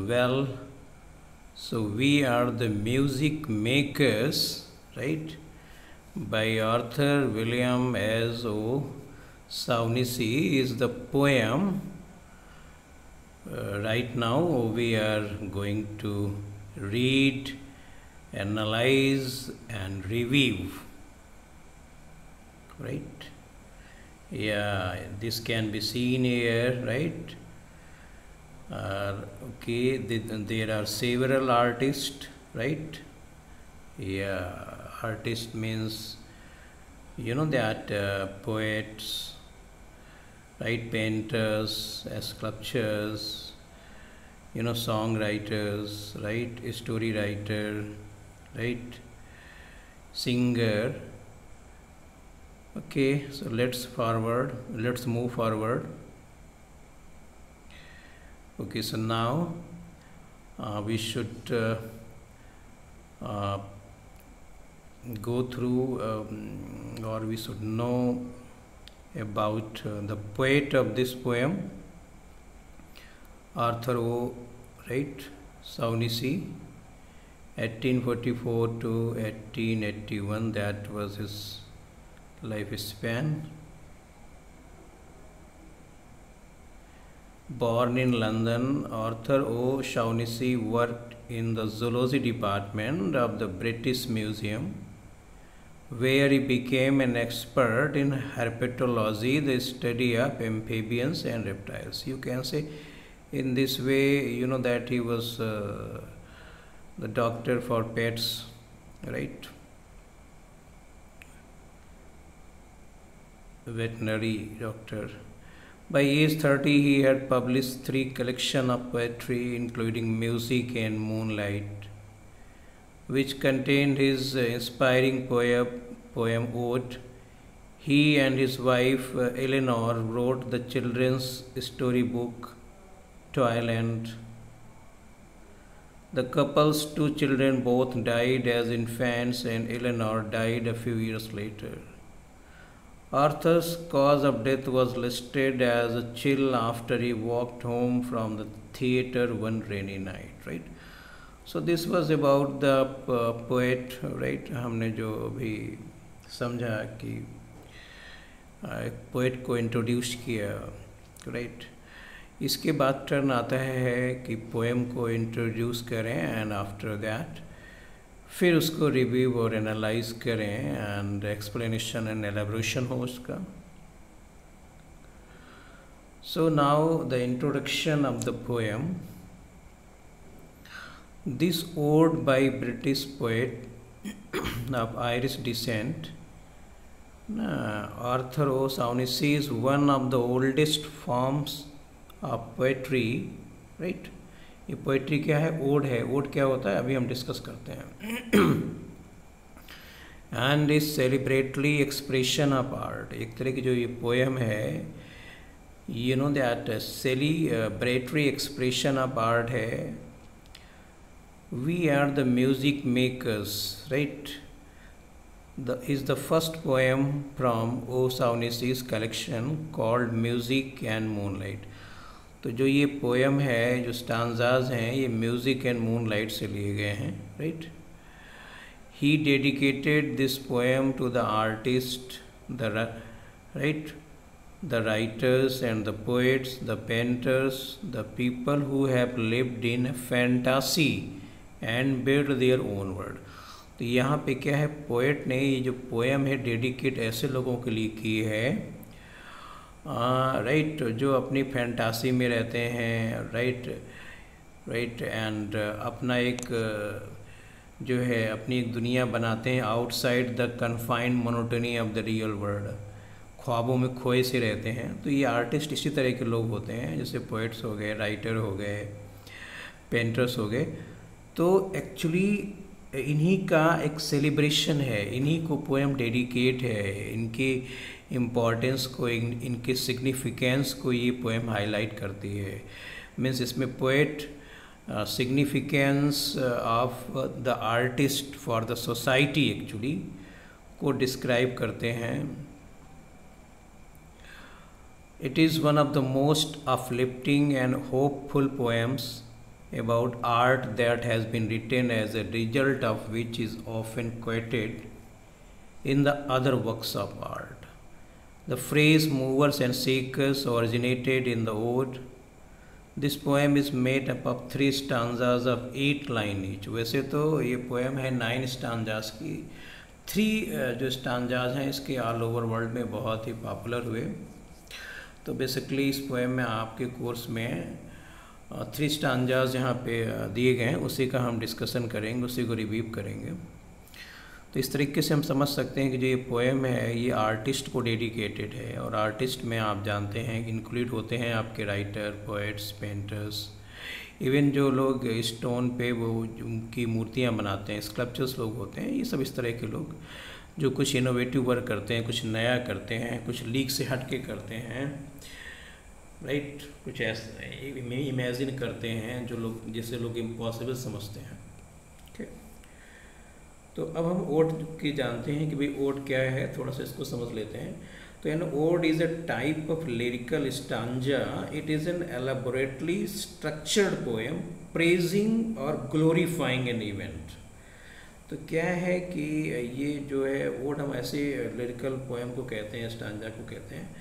Well, so we are the music makers, right? By Arthur William S. O'Shaughnessy is the poem. Right now we are going to read, analyze and review, right? Yeah, this can be seen here, right? Okay, there are several artists, right? Yeah, artist means that poets, right? Painters, sculptors, songwriters, right? Story writer, right? Singer. Okay, so let's move forward. Okay, so now we should go through or we should know about the poet of this poem, Arthur O. Right, Shaughnessy, 1844 to 1881. That was his lifespan. Born in London, Arthur O. Shaughnessy worked in the zoology department of the British Museum, where he became an expert in herpetology, the study of amphibians and reptiles. You can say in this way, that he was the doctor for pets, right? Veterinary doctor. By age 30, he had published 3 collections of poetry, including Music and Moonlight, which contained his inspiring poem Ode. He and his wife Eleanor wrote the children's storybook Toyland. The couple's 2 children both died as infants, and Eleanor died a few years later. Arthur's cause of death was listed as a chill after he walked home from the theatre one rainy night, right? So this was about the poet, right? हमने जो अभी समझा कि poet को introduce किया, right? इसके बाद turn आता है कि पोएम को इंट्रोड्यूस करें एंड आफ्टर दैट फिर उसको रिव्यू और एनालाइज करें एंड एक्सप्लेनेशन एंड एलेबोरेशन हो उसका. So now the introduction of the poem. This ode by British poet of Irish descent, Arthur O. Shaughnessy, is one of the oldest forms of poetry, right? ये poetry क्या है? Odd है. Odd क्या होता है अभी हम डिस्कस करते हैं. And is celebratory expression of art. एक तरह की जो ये पोएम है, that celebratory expression of art है. We are the music makers, right? Is the first poem from O. Shaughnessy's collection called Music and Moonlight. तो जो ये पोएम है, जो स्टांजाज हैं, ये म्यूजिक एंड मूनलाइट से लिए गए हैं, right? He dedicated this poem to the artist, the writers and the poets, the painters, the people who have lived in fantasy and built their own world. तो यहाँ पे क्या है, पोएट ने ये जो पोएम है डेडिकेट ऐसे लोगों के लिए की है, राइट, जो अपनी फैंटासी में रहते हैं, राइट, एंड अपना एक जो है अपनी एक दुनिया बनाते हैं outside the confined monotony of the real world. ख्वाबों में खोए से रहते हैं. तो ये आर्टिस्ट इसी तरह के लोग होते हैं, जैसे पोएट्स हो गए, राइटर हो गए, पेंटर्स हो गए. तो एक्चुअली इन्हीं का एक सेलिब्रेशन है, इन्हीं को पोएम डेडिकेट है, इनके इम्पोर्टेंस को, इनके सिग्निफिकेंस को ये पोएम हाईलाइट करती है. मीन्स इसमें poet significance of the artist for the society actually को डिस्क्राइब करते हैं. It is one of the most uplifting and hopeful poems about art that has been written as a result of which is often quoted in the other works of art. The phrase movers and shakers originated in the ode. This poem is made up of 3 stanzas of 8 line each. वैसे तो ये poem है 9 स्टांजास की, 3 जो stanzas हैं इसके all over world में बहुत ही पॉपुलर हुए। तो बेसिकली इस पोएम में आपके कोर्स में 3 स्टांजाज यहाँ पे दिए गए हैं, उसी का हम डिस्कशन करेंगे, उसी को रिव्यू करेंगे। तो इस तरीके से हम समझ सकते हैं कि जो ये पोएम है ये आर्टिस्ट को डेडिकेटेड है, और आर्टिस्ट में आप जानते हैं कि इंक्लूड होते हैं आपके राइटर, पोएट्स, पेंटर्स, इवन जो लोग स्टोन पे वो उनकी मूर्तियाँ बनाते हैं, स्कल्पचर्स लोग होते हैं, ये सब इस तरह के लोग जो कुछ इनोवेटिव वर्क करते हैं, कुछ नया करते हैं, कुछ लीक से हट के करते हैं, राइट, कुछ ऐसा इमेजिन करते हैं जो लोग जिसे लोग इम्पॉसिबल समझते हैं। ठीक, तो अब हम ओड की जानते हैं कि भाई ओड क्या है, थोड़ा सा इसको समझ लेते हैं। तो an ode is a type of lyrical stanza. It is an elaborately structured poem praising और ग्लोरीफाइंग एन इवेंट। तो क्या है कि ये जो है ओड हम ऐसे लिरिकल पोएम को कहते हैं, स्टांजा को कहते हैं,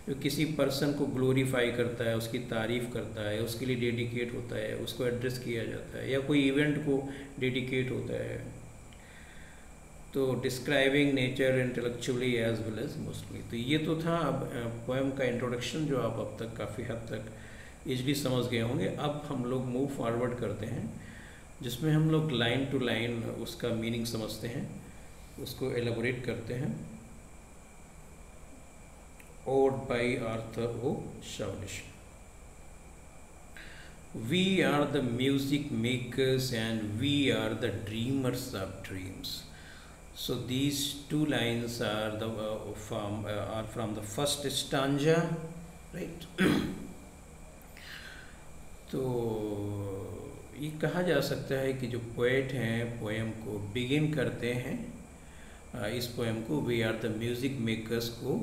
जो किसी पर्सन को ग्लोरीफाई करता है, उसकी तारीफ़ करता है, उसके लिए डेडिकेट होता है, उसको एड्रेस किया जाता है, या कोई इवेंट को डेडिकेट होता है। तो describing nature intellectually as well as mostly. तो ये तो था अब पोएम का इंट्रोडक्शन, जो आप अब तक काफ़ी हद तक इजली समझ गए होंगे। अब हम लोग मूव फॉरवर्ड करते हैं, जिसमें हम लोग लाइन टू लाइन उसका मीनिंग समझते हैं, उसको एलेबोरेट करते हैं। Ode by Arthur O. Shawnish. We are the music makers and we are the dreamers of dreams. So these 2 lines are from the first stanza, right? तो ये कहा जा सकता है कि जो पोएट हैं पोएम को बिगिन करते हैं, इस पोएम को we are the music makers को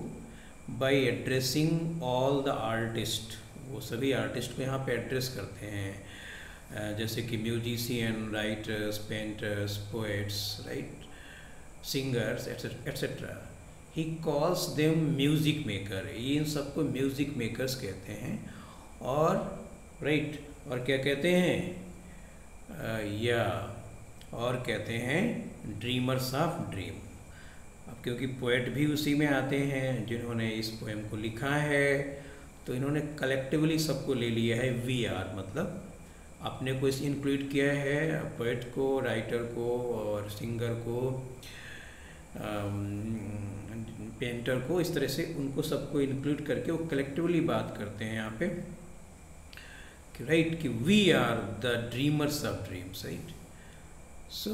by addressing all the artist. वो सभी आर्टिस्ट को यहाँ पे एड्रेस करते हैं, जैसे कि musician, writers, painters, poets, right, singers etcetera. He calls them music maker. ये इन सबको म्यूजिक मेकर्स कहते हैं। और राइट, और क्या कहते हैं, और कहते हैं ड्रीमर्स ऑफ ड्रीम। अब क्योंकि पोएट भी उसी में आते हैं जिन्होंने इस पोएम को लिखा है, तो इन्होंने कलेक्टिवली सबको ले लिया है। वी आर मतलब अपने को इस इंक्लूड किया है, पोएट को, राइटर को, और सिंगर को, पेंटर को, इस तरह से उनको सबको इंक्लूड करके वो कलेक्टिवली बात करते हैं यहाँ पे, राइट, कि we are the dreamers of dreams, right. So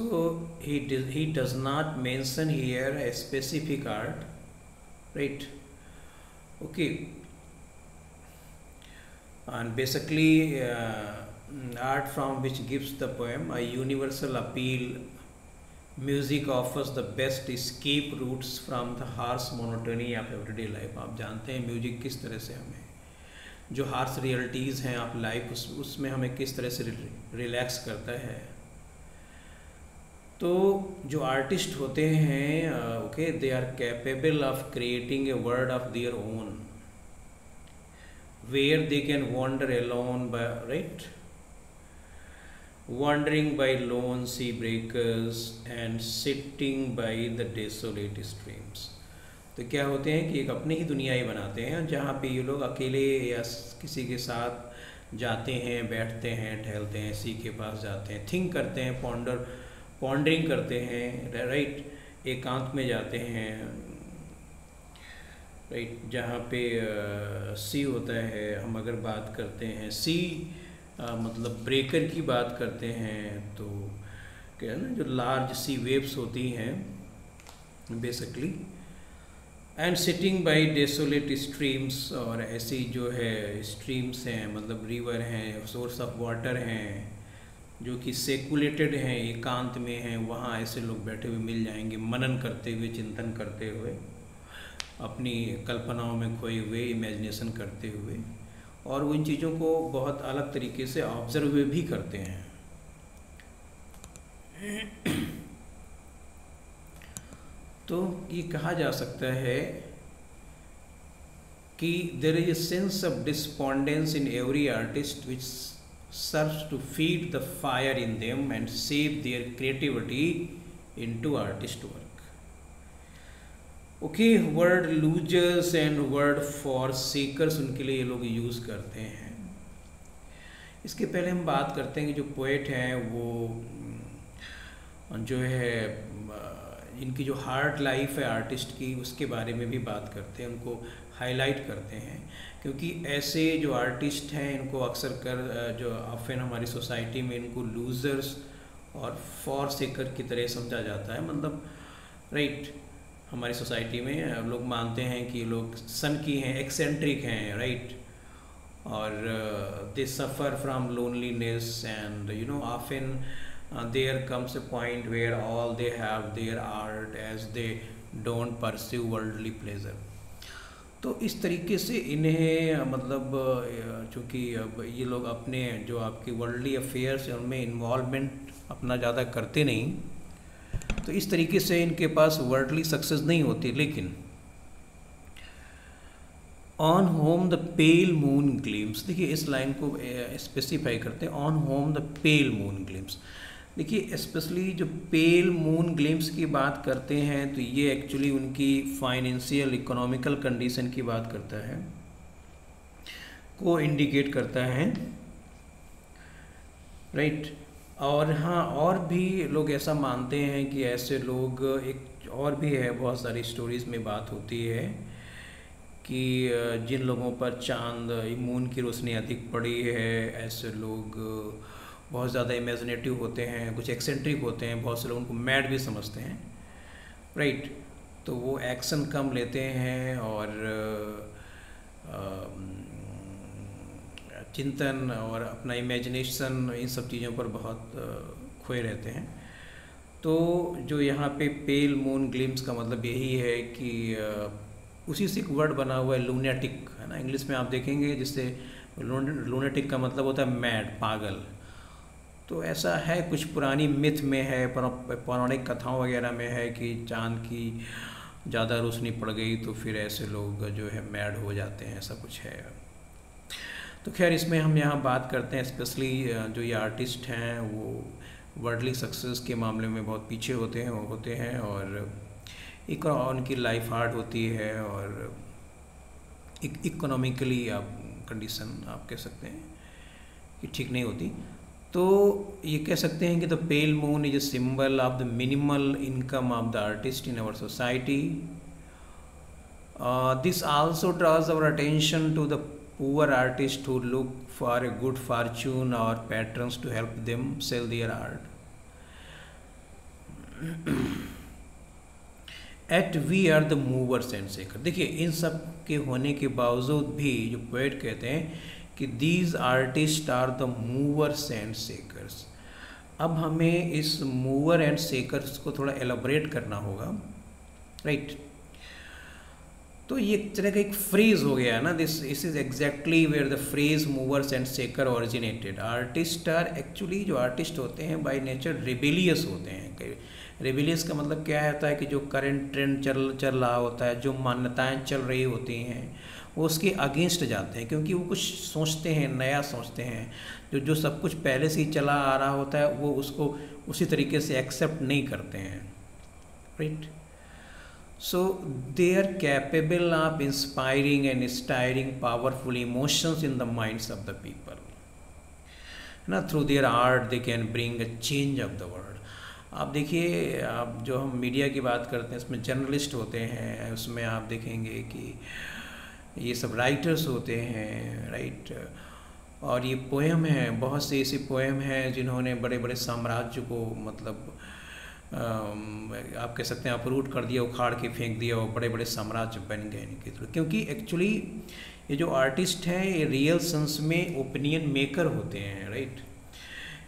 he does not mention here a specific art, right? Okay, and basically art from which gives the poem a universal appeal. Music offers the best escape routes from the harsh monotony of everyday life. आप जानते हैं music किस तरह से हमें जो harsh realities हैं आप लाइफ उसमें हमें किस तरह से रिलैक्स करता है। तो जो आर्टिस्ट होते हैं, okay, they are capable of creating a world of their own where they can wander alone by, right, wandering by lone sea breakers and sitting by the desolate streams. तो क्या होते हैं कि एक अपनी ही दुनिया ही बनाते हैं जहाँ पे ये लोग अकेले या किसी के साथ जाते हैं, बैठते हैं, टहलते हैं, सी के पास जाते हैं, थिंक करते हैं, पॉन्डरिंग करते हैं, राइट, एकांत में जाते हैं, राइट, जहाँ पे सी होता है। हम अगर बात करते हैं सी मतलब ब्रेकर की बात करते हैं, तो क्या है ना, जो लार्ज सी वेव्स होती हैं basically, and sitting bye desolate streams, और ऐसी जो है स्ट्रीम्स हैं मतलब रिवर हैं, सोर्स ऑफ वाटर हैं जो कि सेकुलेटेड हैं, एकांत में हैं, वहाँ ऐसे लोग बैठे हुए मिल जाएंगे, मनन करते हुए, चिंतन करते हुए, अपनी कल्पनाओं में खोए हुए, इमेजिनेशन करते हुए, और वो इन चीज़ों को बहुत अलग तरीके से ऑब्जर्व भी करते हैं। तो ये कहा जा सकता है कि there is a sense of despondence in every artist which serves to feed the fire in them and save their creativity into artist work. Okay, word losers and word forsakers उनके लिए ये लोग यूज़ करते हैं। इसके पहले हम बात करते हैं कि जो पोएट हैं वो जो है इनकी जो हार्ड लाइफ है आर्टिस्ट की उसके बारे में भी बात करते हैं, उनको हाईलाइट करते हैं, क्योंकि ऐसे जो आर्टिस्ट हैं इनको अक्सर कर जो ऑफन हमारी सोसाइटी में इनको लूज़र्स और फॉरसेकर की तरह समझा जाता है। मतलब राइट, हमारी सोसाइटी में लोग मानते हैं कि लोग सन की हैं, एक्सेंट्रिक हैं, राइट, और they suffer from loneliness and you know often there comes a point where all they have their art as they don't pursue worldly pleasure। तो इस तरीके से इन्हें मतलब चूँकि अब ये लोग अपने जो आपकी वर्ल्डली अफेयर्स हैं उनमें इन्वॉल्वमेंट अपना ज़्यादा करते नहीं, तो इस तरीके से इनके पास वर्ल्डली सक्सेस नहीं होती। लेकिन on home the pale moon glimpse, देखिए इस लाइन को स्पेसिफाई करते हैं, on home the pale moon glimpse. देखिए स्पेशली जो पेल मून ग्लिम्स की बात करते हैं तो ये एक्चुअली उनकी फाइनेंशियल इकोनॉमिकल कंडीशन की बात करता है, को इंडिकेट करता है, राइट। और हाँ, और भी लोग ऐसा मानते हैं कि ऐसे लोग, एक और भी है, बहुत सारी स्टोरीज़ में बात होती है कि जिन लोगों पर चांद मून की रोशनी अधिक पड़ी है, ऐसे लोग बहुत ज़्यादा इमेजिनेटिव होते हैं, कुछ एक्सेंट्रिक होते हैं, बहुत से लोग उनको मैड भी समझते हैं, राइट। तो वो एक्शन कम लेते हैं और चिंतन और अपना इमेजिनेशन इन सब चीज़ों पर बहुत खोए रहते हैं। तो जो यहाँ पे पेल मून ग्लिम्स का मतलब यही है कि उसी से एक वर्ड बना हुआ है लूनेटिक, है ना, इंग्लिश में आप देखेंगे, जिससे लूनेटिक का मतलब होता है मैड, पागल। तो ऐसा है, कुछ पुरानी मिथ में है, पौराणिक कथाओं वगैरह में है कि चांद की ज़्यादा रोशनी पड़ गई तो फिर ऐसे लोग जो है मैड हो जाते हैं, ऐसा कुछ है। तो खैर इसमें हम यहाँ बात करते हैं स्पेशली जो ये आर्टिस्ट हैं वो वर्ल्डली सक्सेस के मामले में बहुत पीछे होते हैं और एक उनकी लाइफ हार्ड होती है और इकोनॉमिकली आप कंडीशन आप कह सकते हैं कि ठीक नहीं होती। तो ये कह सकते हैं कि the pale moon is a symbol of the minimal income of the artist in our society. This also draws our attention to the poor artist who look for a good fortune और patrons to help them sell their art. At we are the movers and shaker. देखिए इन सब के होने के बावजूद भी जो पोएट कहते हैं कि these artist are the movers and shakers. अब हमें इस मूवर एंड शेकर्स को थोड़ा एलाबोरेट करना होगा, राइट। तो ये एक तरह का एक फ्रेज हो गया है ना, this is exactly where the phrase movers and shaker originated. Artist are actually, जो आर्टिस्ट होते हैं बाय नेचर रेबेलियस होते हैं। रेबेलियस का मतलब क्या होता है कि जो करंट ट्रेंड चल रहा होता है, जो मान्यताएं चल रही होती हैं वो उसके अगेंस्ट जाते हैं, क्योंकि वो कुछ सोचते हैं, नया सोचते हैं। जो सब कुछ पहले से ही चला आ रहा होता है वो उसको उसी तरीके से एक्सेप्ट नहीं करते हैं, right. So they are capable of inspiring and stirring powerful emotions in the minds of the people, ना। Through their art they can bring a change of the world. आप देखिए, आप जो हम मीडिया की बात करते हैं इसमें जर्नलिस्ट होते हैं, उसमें आप देखेंगे कि ये सब राइटर्स होते हैं, राइट। और ये पोएम हैं, बहुत से ऐसे पोएम हैं जिन्होंने बड़े बड़े साम्राज्य को मतलब आप कह सकते हैं अपरूट कर दिया, उखाड़ के फेंक दिया, और बड़े बड़े साम्राज्य बन गए इनके थ्रू। क्योंकि एक्चुअली ये जो आर्टिस्ट हैं ये रियल सेंस में ओपिनियन मेकर होते हैं, राइट।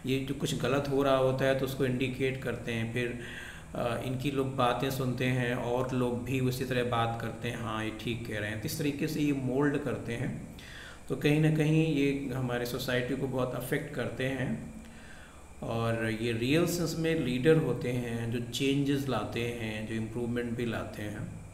ये जो कुछ गलत हो रहा होता है तो उसको इंडिकेट करते हैं, फिर इनकी लोग बातें सुनते हैं और लोग भी उसी तरह बात करते हैं, हाँ ये ठीक कह रहे हैं। तो इस तरीके से ये मोल्ड करते हैं। तो कहीं ना कहीं ये हमारे सोसाइटी को बहुत अफेक्ट करते हैं। और ये रियल सेंस में लीडर होते हैं जो चेंजेस लाते हैं, जो इम्प्रूवमेंट भी लाते हैं।